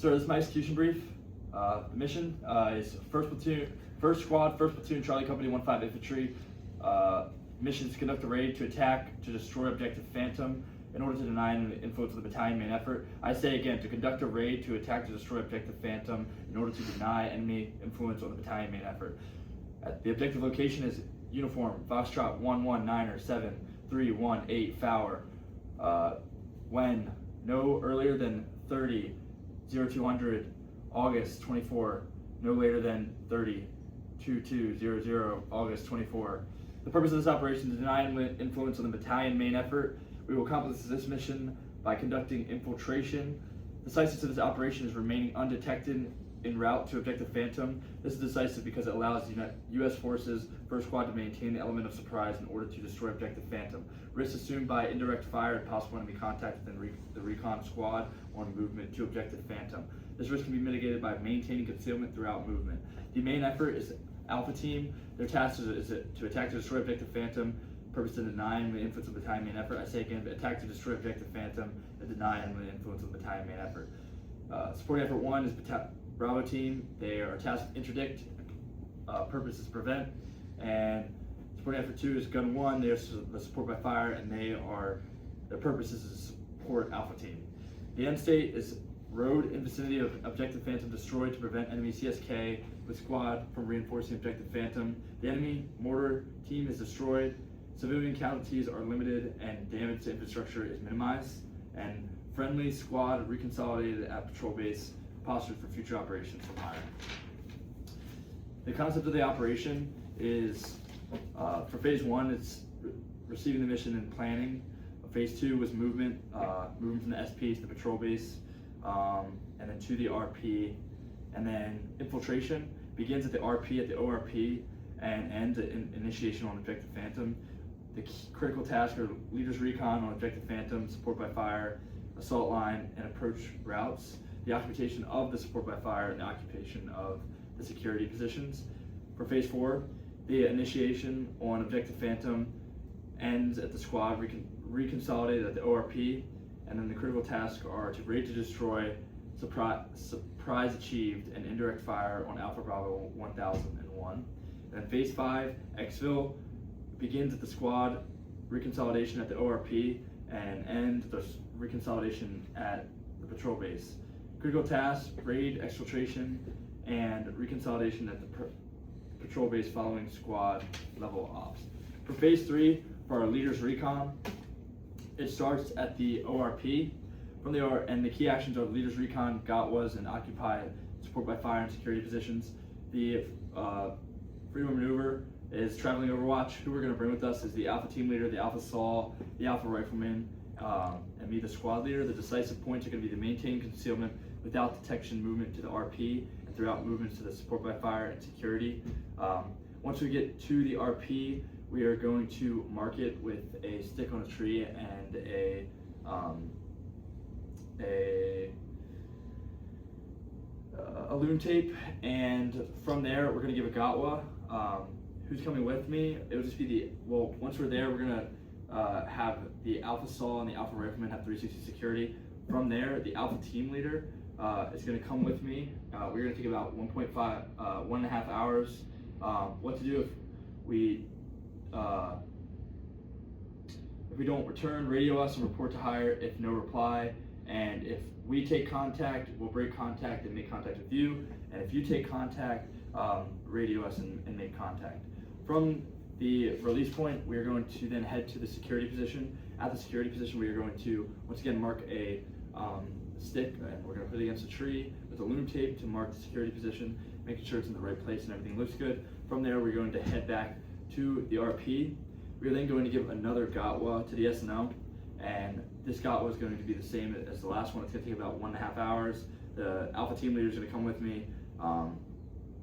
So this is my execution brief. The mission is first squad, 1st platoon, Charlie Company 1-5 Infantry. Mission is to conduct a raid to attack to destroy objective Phantom in order to deny the influence of the battalion main effort. I say again, to conduct a raid to attack to destroy objective Phantom in order to deny enemy influence on the battalion main effort. The objective location is uniform Foxtrot 119er 7318 Fowler. When no earlier than 30/0200 August 24, no later than 30/2200 August 24. The purpose of this operation is to deny influence on the battalion main effort. We will accomplish this mission by conducting infiltration. Decisive to this operation is remaining undetected en route to objective Phantom. This is decisive because it allows U.S. forces, 1st Squad, to maintain the element of surprise in order to destroy objective Phantom. Risks assumed by indirect fire and possible enemy contact within the recon squad on movement to objective Phantom. This risk can be mitigated by maintaining concealment throughout movement. The main effort is Alpha Team. Their task is to attack to destroy objective Phantom. Purpose to deny the influence of the battalion main effort. I say again, attack to destroy objective Phantom and deny the influence of the battalion main effort. Supporting effort 1 is Bravo Team. They are tasked with interdict. Purpose is prevent. And supporting effort 2 is Gun 1. They are the support by fire, and their purpose is to support Alpha Team. The end state is road in vicinity of objective Phantom destroyed to prevent enemy CSK with squad from reinforcing objective Phantom. The enemy mortar team is destroyed. Civilian casualties are limited and damage to infrastructure is minimized. And friendly squad reconsolidated at patrol base, postured for future operations from higher. The concept of the operation is, for phase 1, it's receiving the mission and planning. Phase 2 was movement from the SP to the patrol base, and then to the RP. And then infiltration begins at the RP, at the ORP, and ends at initiation on objective Phantom. The critical tasks are leaders recon on objective Phantom, support by fire, assault line, and approach routes. The occupation of the support by fire and the occupation of the security positions. For phase 4, the initiation on objective Phantom ends at the squad reconsolidated at the ORP, and then the critical tasks are to raid to destroy, surprise achieved, and indirect fire on Alpha Bravo 1001. And then phase 5, exfil, begins at the squad reconsolidation at the ORP and ends the reconsolidation at the patrol base. Critical tasks, raid, exfiltration, and reconsolidation at the patrol base following squad level ops. For phase 3, for our leaders recon, it starts at the ORP. And the key actions are leaders recon, GOTWAs, and occupy support by fire and security positions. The freedom maneuver is traveling Overwatch. Who we're going to bring with us is the Alpha Team Leader, the Alpha Saul, the Alpha Rifleman, and me, the squad leader. The decisive points are going to be to maintain concealment without detection movement to the RP and throughout movements to the support by fire and security. Once we get to the RP, we are going to mark it with a stick on a tree and a loon tape, and from there we're going to give a GOTWA. Who's coming with me? It would just be once we're there, we're going to have the Alpha Saul and the Alpha Rifleman have 360 security. From there, the Alpha Team Leader is going to come with me. We're going to take about 1.5 hours. What to do if we don't return, radio us and report to hire if no reply. And if we take contact, we'll break contact and make contact with you. And if you take contact, radio us and make contact. From the release point, we are going to then head to the security position. At the security position, we are going to once again mark a stick, and we're going to put it against a tree with a loom tape to mark the security position, making sure it's in the right place and everything looks good. From there, we're going to head back to the RP. We're then going to give another GOTWA to the SNO, and this GOTWA is going to be the same as the last one. It's going to take about 1.5 hours. The Alpha Team Leader is going to come with me.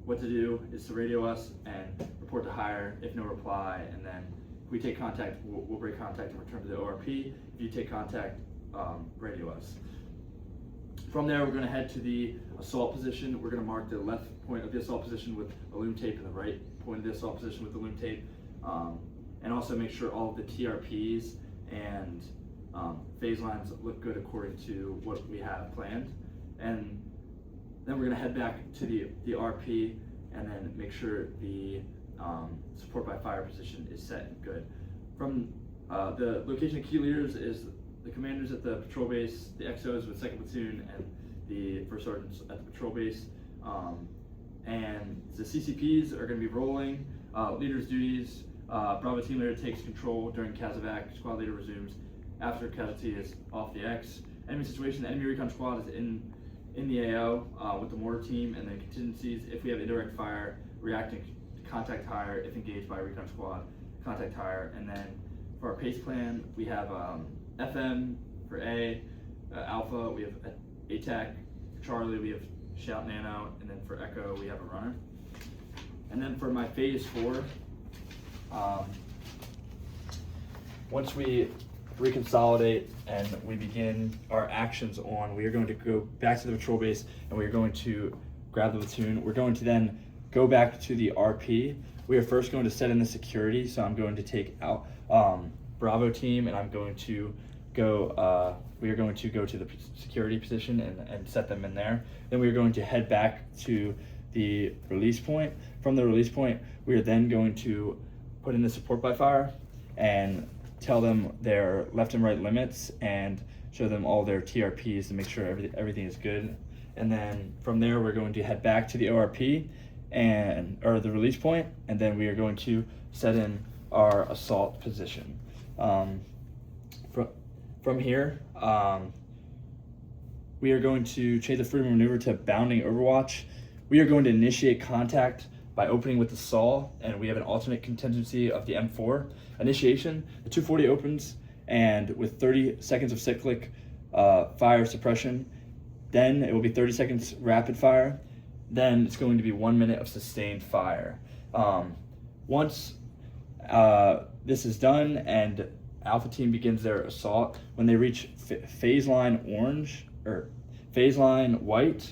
What to do is to radio us and report to hire if no reply, and then if we take contact, we'll break contact and return to the ORP. If you take contact, radio us. From there, we're going to head to the assault position. We're going to mark the left point of the assault position with a loom tape and the right point of the assault position with the loom tape, and also make sure all of the TRPs and phase lines look good according to what we have planned. And Then we're going to head back to the RP and then make sure the support by fire position is set and good. From the location of key leaders is the commanders at the patrol base, the XOs with 2nd Platoon, and the first sergeants at the patrol base. And the CCPs are going to be rolling. Leader's duties, Bravo team leader takes control during CASEVAC, squad leader resumes after casualty is off the X. Enemy situation, the enemy recon squad is in the AO with the mortar team, and then contingencies, if we have indirect fire, reacting to contact hire, if engaged by a recon squad, contact hire. And then for our pace plan, we have FM for A, Alpha, we have ATAC, for Charlie, we have Shout Nano, and then for Echo, we have a runner. And then for my phase 4, once we reconsolidate and we begin our actions on, we are going to go back to the patrol base and we are going to grab the platoon. We're going to then go back to the RP. We are first going to set in the security, so I'm going to take out Bravo team, and I'm going to go, we are going to go to the security position and set them in there. Then we are going to head back to the release point. From the release point, we are then going to put in the support by fire and tell them their left and right limits and show them all their TRPs to make sure everything is good. And then from there, we're going to head back to the ORP or the release point, and then we are going to set in our assault position. From here, we are going to change the freedom of maneuver to bounding overwatch. We are going to initiate contact by opening with the SAW, and we have an alternate contingency of the M4. Initiation, the 240 opens, and with 30 seconds of cyclic fire suppression, then it will be 30 seconds rapid fire, then it's going to be 1 minute of sustained fire. Once this is done and Alpha team begins their assault, when they reach phase line orange or phase line white,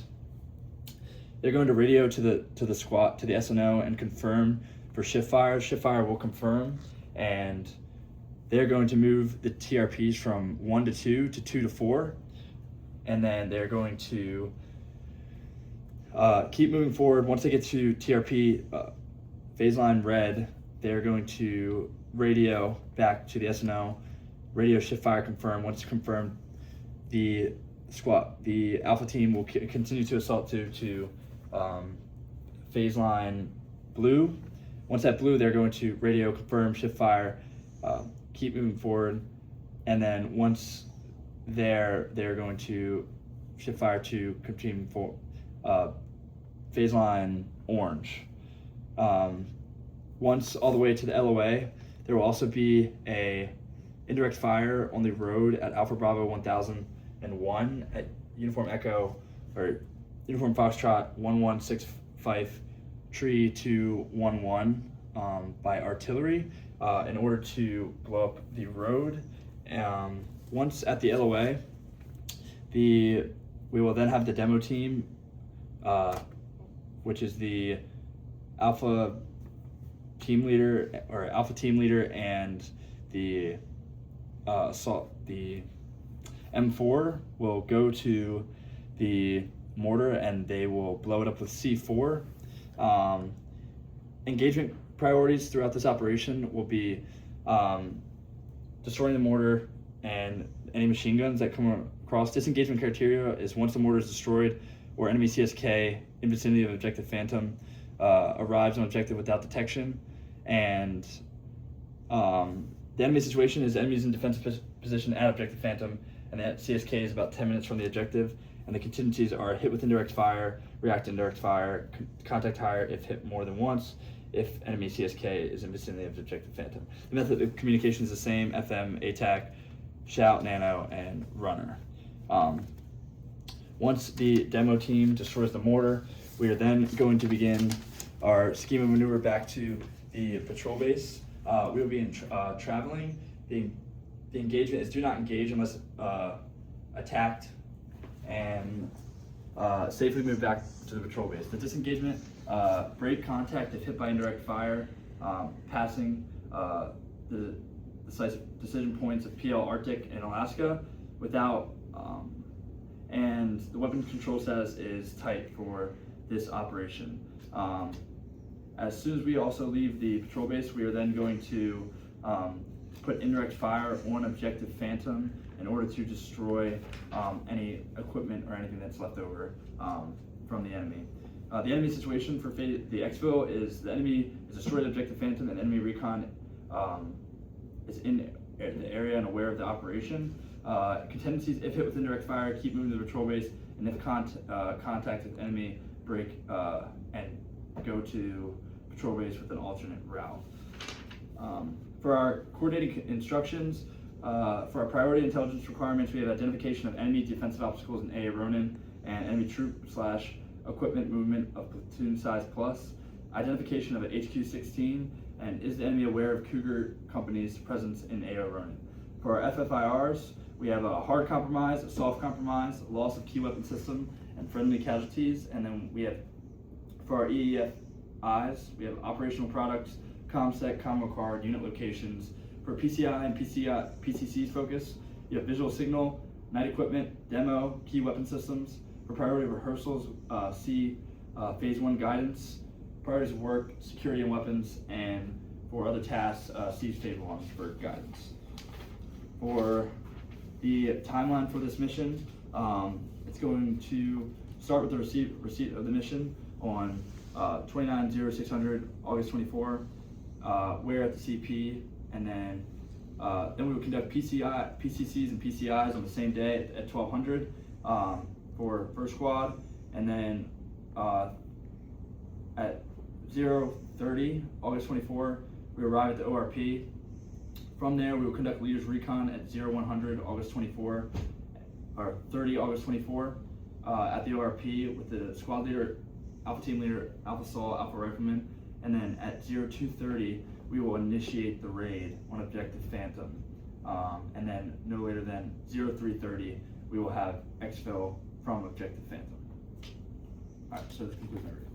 they're going to radio to the squad, to the SNO, and confirm for shift fire. Shift fire will confirm, and they're going to move the TRPs from 1 to 2 to 2 to 4, and then they're going to keep moving forward. Once they get to TRP phase line red, they're going to radio back to the SNO, radio shift fire confirm. Once confirmed, the Alpha team will continue to assault to phase line blue. Once that blue, they're going to radio confirm shift fire, keep moving forward, and then once they're going to shift fire to continue for phase line orange. Once all the way to the LOA, there will also be a indirect fire on the road at Alpha Bravo 1001 at Uniform Echo or Uniform Foxtrot 1165 Tree 211 by artillery in order to blow up the road. Once at the LOA, we will then have the demo team, which is the Alpha team leader and the the M4 will go to the mortar and they will blow it up with C4. Engagement priorities throughout this operation will be destroying the mortar and any machine guns that come across. Disengagement criteria is once the mortar is destroyed or enemy CSK in vicinity of objective Phantom arrives on objective without detection. And the enemy situation is enemies in defensive position at objective Phantom, and that CSK is about 10 minutes from the objective. And the contingencies are hit with indirect fire, react to indirect fire, contact hire if hit more than once, if enemy CSK is in vicinity of objective Phantom. The method of communication is the same: FM, ATAC, Shout, Nano, and Runner. Once the demo team destroys the mortar, we are then going to begin our scheme of maneuver back to the patrol base. We will be traveling. The engagement is do not engage unless attacked, and safely move back to the patrol base. The disengagement, break contact if hit by indirect fire, passing the decisive decision points of PL Arctic and Alaska without and the weapon control status is tight for this operation. As soon as we also leave the patrol base, we are then going to put indirect fire on Objective Phantom in order to destroy any equipment or anything that's left over from the enemy. The enemy situation for the exfil is the enemy has destroyed Objective Phantom, and enemy recon is in the area and aware of the operation. Contingencies: if hit with indirect fire, keep moving to the patrol base, and if contact with enemy, break and go to patrol base with an alternate route. For our coordinating instructions, for our priority intelligence requirements, we have identification of enemy defensive obstacles in AA Ronin and enemy troop/equipment movement of platoon size plus, identification of an HQ-16, and is the enemy aware of Cougar Company's presence in AA Ronin. For our FFIRs, we have a hard compromise, a soft compromise, loss of key weapon system, and friendly casualties. And then we have, for our EEFIs, we have operational products, ComSec, combo card, unit locations. For PCI and PCC's focus, you have visual signal, night equipment, demo, key weapon systems. For priority rehearsals, see phase 1 guidance, priorities of work, security and weapons, and for other tasks, see phase 1 for guidance. For the timeline for this mission, it's going to start with the receipt of the mission on 29/0600, August 24, where at the CP, and then we will conduct PCCs and PCIs on the same day at 1200 for first squad, and then at 0:30, August 24, we arrive at the ORP. From there, we will conduct leaders recon at 0100, August 24, or 30, August 24, at the ORP with the squad leader, Alpha Team Leader, Alpha Sol, Alpha Rifleman, and then at 0230, we will initiate the raid on Objective Phantom, and then no later than 0330, we will have exfil from Objective Phantom. All right, so this concludes my review.